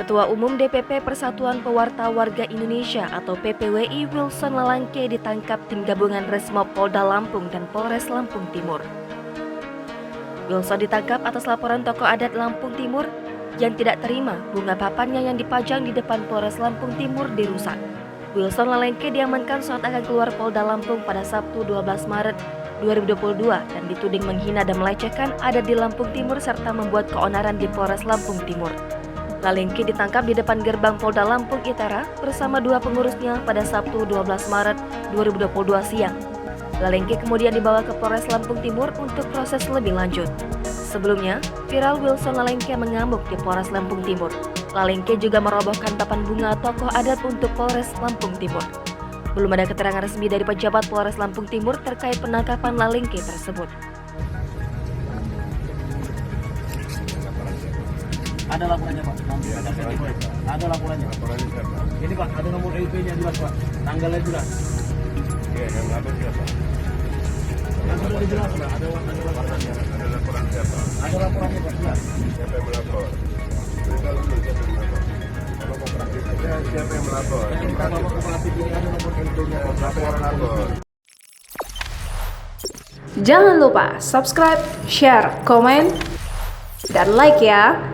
Ketua Umum DPP Persatuan Pewarta Warga Indonesia atau PPWI Wilson Lalangke ditangkap tim gabungan Resmob Polda Lampung dan Polres Lampung Timur. Wilson ditangkap atas laporan tokoh adat Lampung Timur yang tidak terima bunga papannya yang dipajang di depan Polres Lampung Timur dirusak. Wilson Lalangke diamankan saat akan keluar Polda Lampung pada Sabtu 12 Maret 2022 dan dituding menghina dan melecehkan adat di Lampung Timur serta membuat keonaran di Polres Lampung Timur. Lalangke ditangkap di depan gerbang Polda Lampung Utara bersama dua pengurusnya pada Sabtu 12 Maret 2022 siang. Lalangke kemudian dibawa ke Polres Lampung Timur untuk proses lebih lanjut. Sebelumnya, viral Wilson Lalangke mengamuk di Polres Lampung Timur. Lalangke juga merobohkan papan bunga tokoh adat untuk Polres Lampung Timur. Belum ada keterangan resmi dari pejabat Polres Lampung Timur terkait penangkapan Lalangke tersebut. Ada laporannya Pak? Ya, ada laporannya. Laporannya siapa? Ini Pak, ada nomor LP-nya jelas Pak, tanggalnya jelas. Iya, yang lapor siapa? Yang sudah dijelas Pak, ada laporannya. Ada laporan siapa? Ada laporannya Pak, jelas. Siapa yang melapor? Beritahu dulu siapa yang melapor. Kalau kooperatif saja siapa yang melapor? Kalau kooperatif ini ada nomor LP-nya. Siapa yang melapor? Jangan lupa subscribe, share, komen, dan like ya.